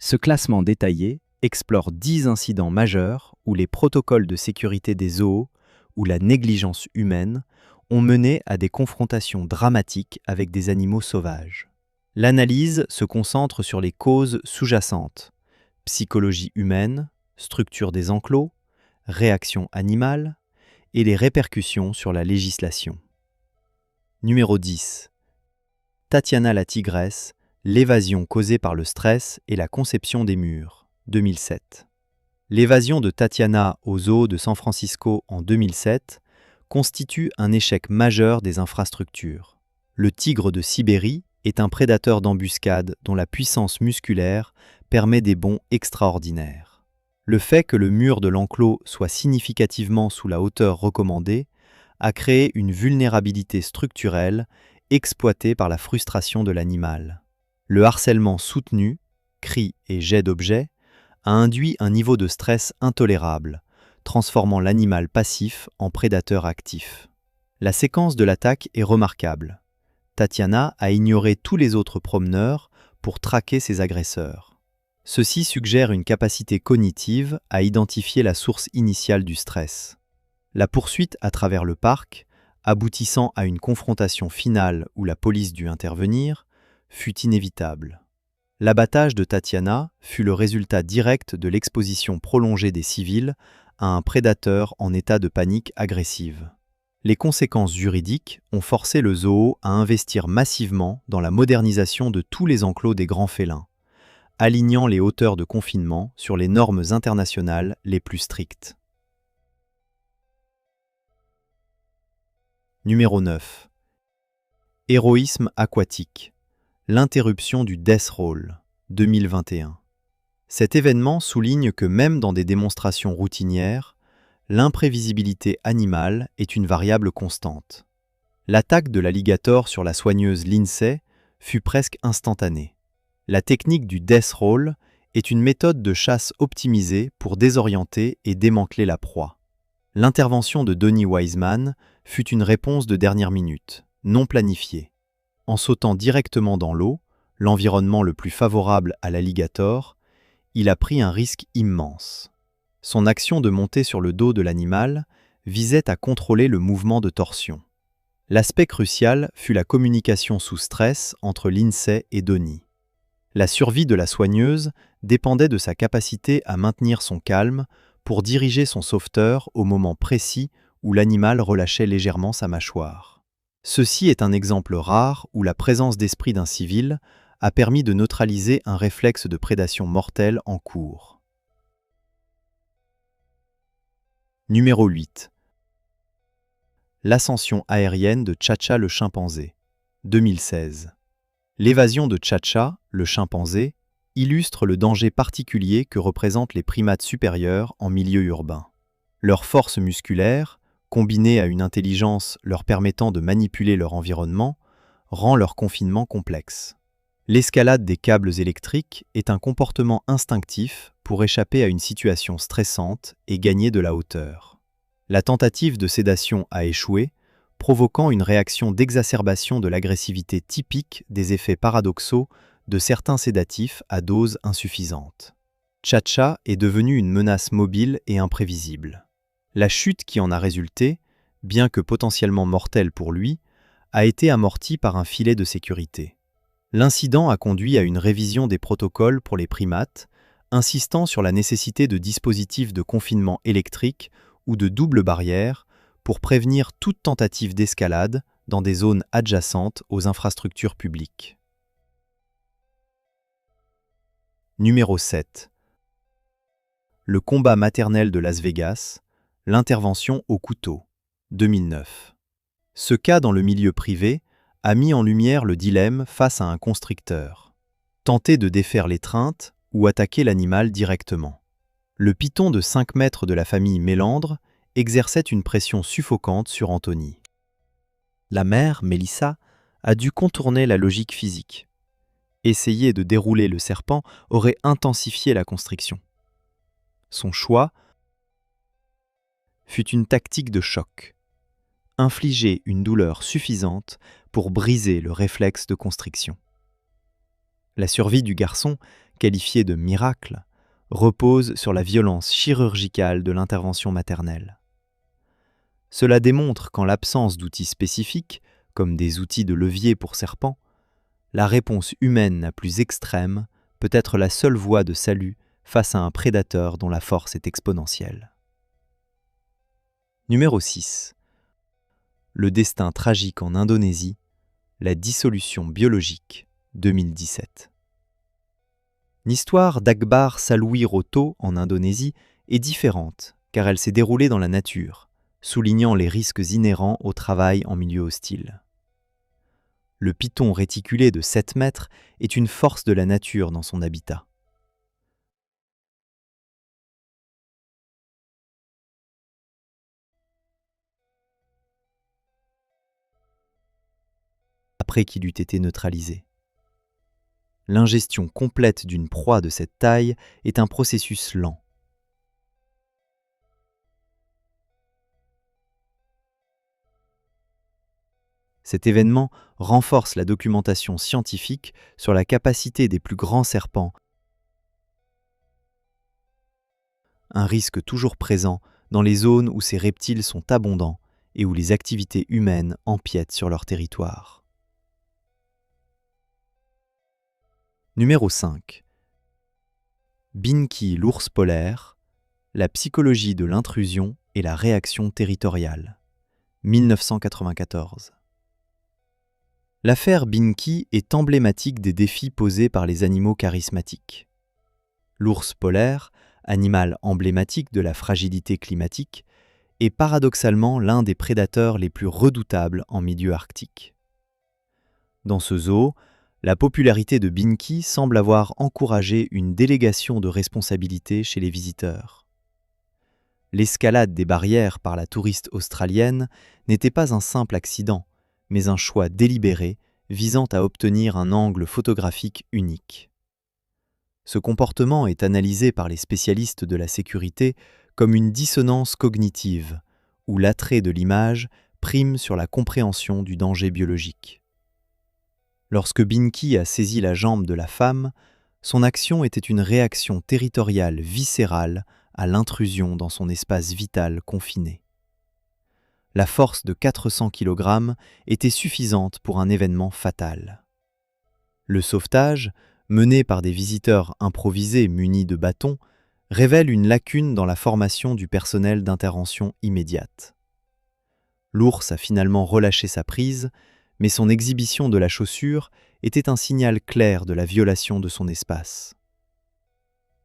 Ce classement détaillé explore 10 incidents majeurs où les protocoles de sécurité des zoos ou la négligence humaine ont mené à des confrontations dramatiques avec des animaux sauvages. L'analyse se concentre sur les causes sous-jacentes: psychologie humaine, structure des enclos, réaction animale et les répercussions sur la législation. Numéro 10. Tatiana la tigresse, l'évasion causée par le stress et la conception des murs, 2007. L'évasion de Tatiana au zoo de San Francisco en 2007 constitue un échec majeur des infrastructures. Le tigre de Sibérie est un prédateur d'embuscade dont la puissance musculaire permet des bonds extraordinaires. Le fait que le mur de l'enclos soit significativement sous la hauteur recommandée a créé une vulnérabilité structurelle exploitée par la frustration de l'animal. Le harcèlement soutenu, cris et jets d'objets, a induit un niveau de stress intolérable, transformant l'animal passif en prédateur actif. La séquence de l'attaque est remarquable. Tatiana a ignoré tous les autres promeneurs pour traquer ses agresseurs. Ceci suggère une capacité cognitive à identifier la source initiale du stress. La poursuite à travers le parc, aboutissant à une confrontation finale où la police dut intervenir, fut inévitable. L'abattage de Tatiana fut le résultat direct de l'exposition prolongée des civils à un prédateur en état de panique agressive. Les conséquences juridiques ont forcé le zoo à investir massivement dans la modernisation de tous les enclos des grands félins, alignant les hauteurs de confinement sur les normes internationales les plus strictes. Numéro 9. Héroïsme aquatique. L'interruption du Death Roll, 2021. Cet événement souligne que même dans des démonstrations routinières, l'imprévisibilité animale est une variable constante. L'attaque de l'alligator sur la soigneuse Lindsay fut presque instantanée. La technique du Death Roll est une méthode de chasse optimisée pour désorienter et démanteler la proie. L'intervention de Donnie Wiseman fut une réponse de dernière minute, non planifiée. En sautant directement dans l'eau, l'environnement le plus favorable à l'alligator, il a pris un risque immense. Son action de monter sur le dos de l'animal visait à contrôler le mouvement de torsion. L'aspect crucial fut la communication sous stress entre Lindsay et Donnie. La survie de la soigneuse dépendait de sa capacité à maintenir son calme pour diriger son sauveteur au moment précis où l'animal relâchait légèrement sa mâchoire. Ceci est un exemple rare où la présence d'esprit d'un civil a permis de neutraliser un réflexe de prédation mortelle en cours. Numéro 8. L'ascension aérienne de Chacha le chimpanzé, 2016. L'évasion de Chacha, le chimpanzé, illustre le danger particulier que représentent les primates supérieurs en milieu urbain. Leur force musculaire, combinée à une intelligence leur permettant de manipuler leur environnement, rend leur confinement complexe. L'escalade des câbles électriques est un comportement instinctif pour échapper à une situation stressante et gagner de la hauteur. La tentative de sédation a échoué, provoquant une réaction d'exacerbation de l'agressivité typique des effets paradoxaux de certains sédatifs à dose insuffisante. Chacha est devenu une menace mobile et imprévisible. La chute qui en a résulté, bien que potentiellement mortelle pour lui, a été amortie par un filet de sécurité. L'incident a conduit à une révision des protocoles pour les primates, insistant sur la nécessité de dispositifs de confinement électrique ou de double barrière pour prévenir toute tentative d'escalade dans des zones adjacentes aux infrastructures publiques. Numéro 7. Le combat maternel de Las Vegas, l'intervention au couteau, 2009. Ce cas dans le milieu privé a mis en lumière le dilemme face à un constricteur. Tenter de défaire l'étreinte ou attaquer l'animal directement. Le python de 5 mètres de la famille Mélandre exerçait une pression suffocante sur Anthony. La mère, Mélissa, a dû contourner la logique physique. Essayer de dérouler le serpent aurait intensifié la constriction. Son choix fut une tactique de choc. Infliger une douleur suffisante pour briser le réflexe de constriction. La survie du garçon, qualifiée de miracle, repose sur la violence chirurgicale de l'intervention maternelle. Cela démontre qu'en l'absence d'outils spécifiques, comme des outils de levier pour serpents, la réponse humaine la plus extrême peut être la seule voie de salut face à un prédateur dont la force est exponentielle. Numéro 6. Le destin tragique en Indonésie, la dissolution biologique, 2017. L'histoire d'Akbar Salwi Roto en Indonésie est différente car elle s'est déroulée dans la nature, soulignant les risques inhérents au travail en milieu hostile. Le python réticulé de 7 mètres est une force de la nature dans son habitat. Après qu'il eût été neutralisé. L'ingestion complète d'une proie de cette taille est un processus lent. Cet événement renforce la documentation scientifique sur la capacité des plus grands serpents, un risque toujours présent dans les zones où ces reptiles sont abondants et où les activités humaines empiètent sur leur territoire. Numéro 5. Binky l'ours polaire, la psychologie de l'intrusion et la réaction territoriale, 1994. L'affaire Binky est emblématique des défis posés par les animaux charismatiques. L'ours polaire, animal emblématique de la fragilité climatique, est paradoxalement l'un des prédateurs les plus redoutables en milieu arctique. Dans ce zoo, la popularité de Binky semble avoir encouragé une délégation de responsabilité chez les visiteurs. L'escalade des barrières par la touriste australienne n'était pas un simple accident, mais un choix délibéré visant à obtenir un angle photographique unique. Ce comportement est analysé par les spécialistes de la sécurité comme une dissonance cognitive, où l'attrait de l'image prime sur la compréhension du danger biologique. Lorsque Binky a saisi la jambe de la femme, son action était une réaction territoriale viscérale à l'intrusion dans son espace vital confiné. La force de 400 kg était suffisante pour un événement fatal. Le sauvetage, mené par des visiteurs improvisés munis de bâtons, révèle une lacune dans la formation du personnel d'intervention immédiate. L'ours a finalement relâché sa prise, mais son exhibition de la chaussure était un signal clair de la violation de son espace.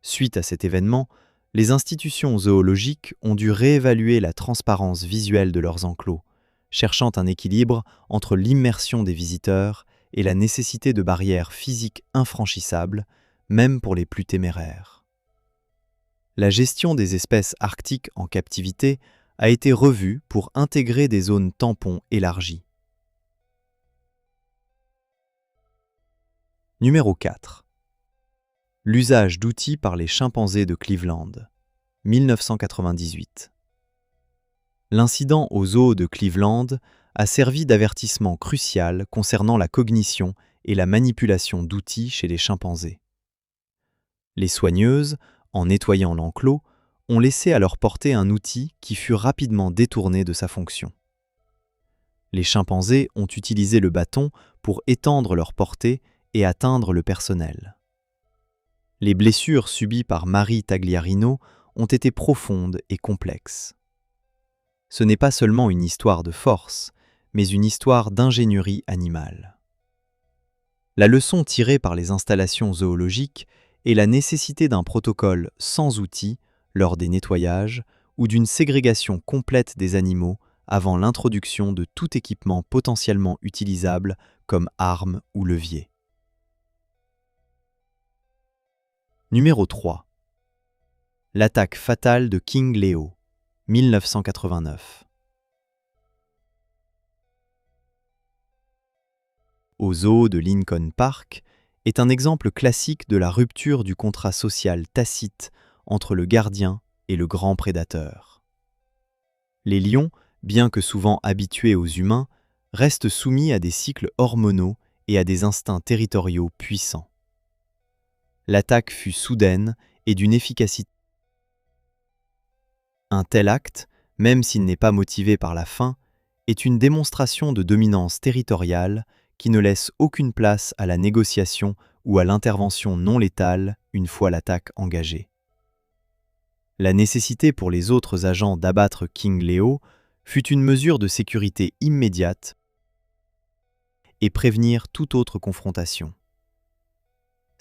Suite à cet événement, les institutions zoologiques ont dû réévaluer la transparence visuelle de leurs enclos, cherchant un équilibre entre l'immersion des visiteurs et la nécessité de barrières physiques infranchissables, même pour les plus téméraires. La gestion des espèces arctiques en captivité a été revue pour intégrer des zones tampons élargies. Numéro 4. L'usage d'outils par les chimpanzés de Cleveland, 1998. L'incident au zoo de Cleveland a servi d'avertissement crucial concernant la cognition et la manipulation d'outils chez les chimpanzés. Les soigneuses, en nettoyant l'enclos, ont laissé à leur portée un outil qui fut rapidement détourné de sa fonction. Les chimpanzés ont utilisé le bâton pour étendre leur portée et atteindre le personnel. Les blessures subies par Mari Tagliarino ont été profondes et complexes. Ce n'est pas seulement une histoire de force, mais une histoire d'ingénierie animale. La leçon tirée par les installations zoologiques est la nécessité d'un protocole sans outils lors des nettoyages ou d'une ségrégation complète des animaux avant l'introduction de tout équipement potentiellement utilisable comme arme ou levier. Numéro 3. L'attaque fatale de King Leo, 1989. Au zoo de Lincoln Park est un exemple classique de la rupture du contrat social tacite entre le gardien et le grand prédateur. Les lions, bien que souvent habitués aux humains, restent soumis à des cycles hormonaux et à des instincts territoriaux puissants. L'attaque fut soudaine et d'une efficacité. Un tel acte, même s'il n'est pas motivé par la faim, est une démonstration de dominance territoriale qui ne laisse aucune place à la négociation ou à l'intervention non létale une fois l'attaque engagée. La nécessité pour les autres agents d'abattre King Leo fut une mesure de sécurité immédiate et prévenir toute autre confrontation.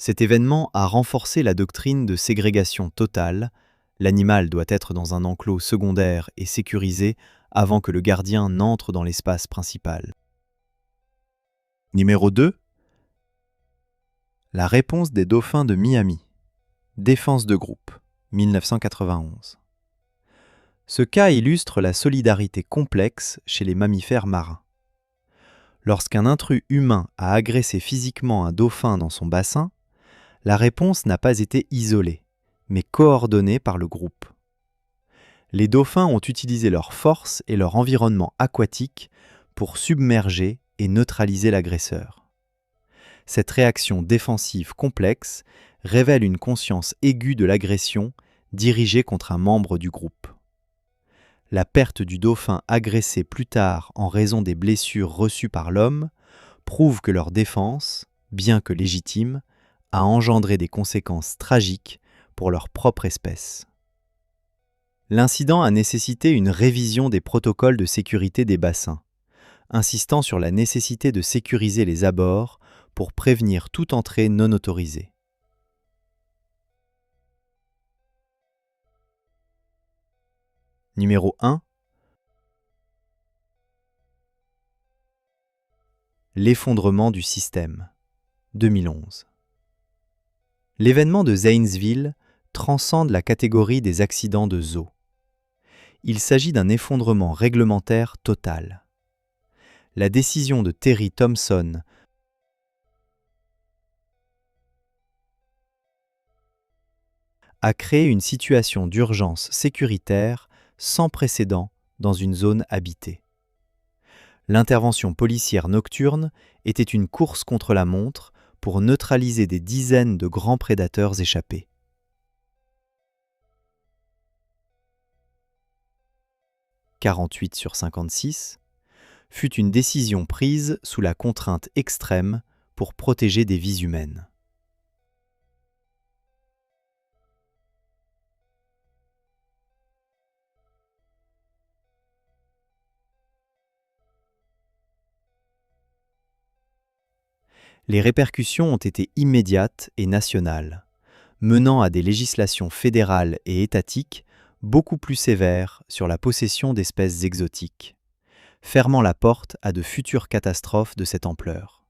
Cet événement a renforcé la doctrine de ségrégation totale. L'animal doit être dans un enclos secondaire et sécurisé avant que le gardien n'entre dans l'espace principal. Numéro 2. La réponse des dauphins de Miami. Défense de groupe, 1991. Ce cas illustre la solidarité complexe chez les mammifères marins. Lorsqu'un intrus humain a agressé physiquement un dauphin dans son bassin, la réponse n'a pas été isolée, mais coordonnée par le groupe. Les dauphins ont utilisé leur force et leur environnement aquatique pour submerger et neutraliser l'agresseur. Cette réaction défensive complexe révèle une conscience aiguë de l'agression dirigée contre un membre du groupe. La perte du dauphin agressé plus tard en raison des blessures reçues par l'homme prouve que leur défense, bien que légitime, a engendré des conséquences tragiques pour leur propre espèce. L'incident a nécessité une révision des protocoles de sécurité des bassins, insistant sur la nécessité de sécuriser les abords pour prévenir toute entrée non autorisée. Numéro 1. L'effondrement du système, 2011. L'événement de Zanesville transcende la catégorie des accidents de zoo. Il s'agit d'un effondrement réglementaire total. La décision de Terry Thompson a créé une situation d'urgence sécuritaire sans précédent dans une zone habitée. L'intervention policière nocturne était une course contre la montre pour neutraliser des dizaines de grands prédateurs échappés. « 48/56 fut une décision prise sous la contrainte extrême pour protéger des vies humaines. Les répercussions ont été immédiates et nationales, menant à des législations fédérales et étatiques beaucoup plus sévères sur la possession d'espèces exotiques, fermant la porte à de futures catastrophes de cette ampleur.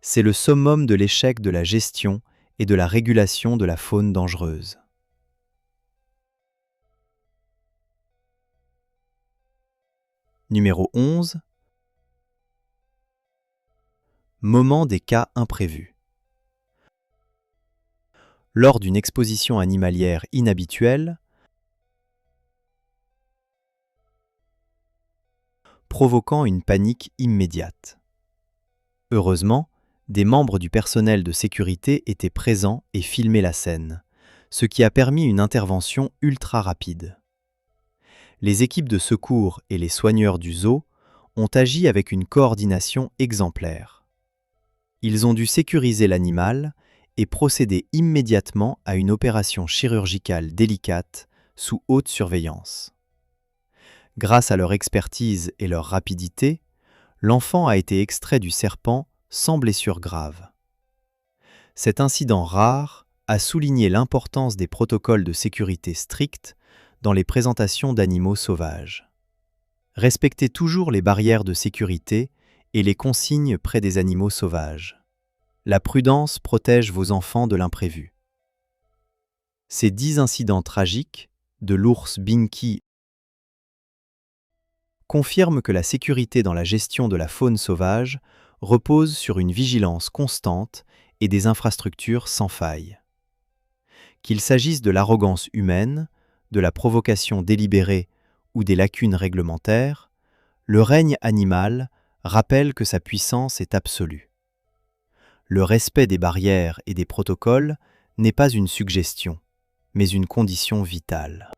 C'est le summum de l'échec de la gestion et de la régulation de la faune dangereuse. Numéro 11. Moment des cas imprévus. Lors d'une exposition animalière inhabituelle, provoquant une panique immédiate. Heureusement, des membres du personnel de sécurité étaient présents et filmaient la scène, ce qui a permis une intervention ultra rapide. Les équipes de secours et les soigneurs du zoo ont agi avec une coordination exemplaire. Ils ont dû sécuriser l'animal et procéder immédiatement à une opération chirurgicale délicate sous haute surveillance. Grâce à leur expertise et leur rapidité, l'enfant a été extrait du serpent sans blessure grave. Cet incident rare a souligné l'importance des protocoles de sécurité stricts dans les présentations d'animaux sauvages. Respectez toujours les barrières de sécurité et les consignes près des animaux sauvages. La prudence protège vos enfants de l'imprévu. Ces 10 incidents tragiques, de l'ours Binky, confirment que la sécurité dans la gestion de la faune sauvage repose sur une vigilance constante et des infrastructures sans faille. Qu'il s'agisse de l'arrogance humaine, de la provocation délibérée ou des lacunes réglementaires, le règne animal rappelle que sa puissance est absolue. Le respect des barrières et des protocoles n'est pas une suggestion, mais une condition vitale.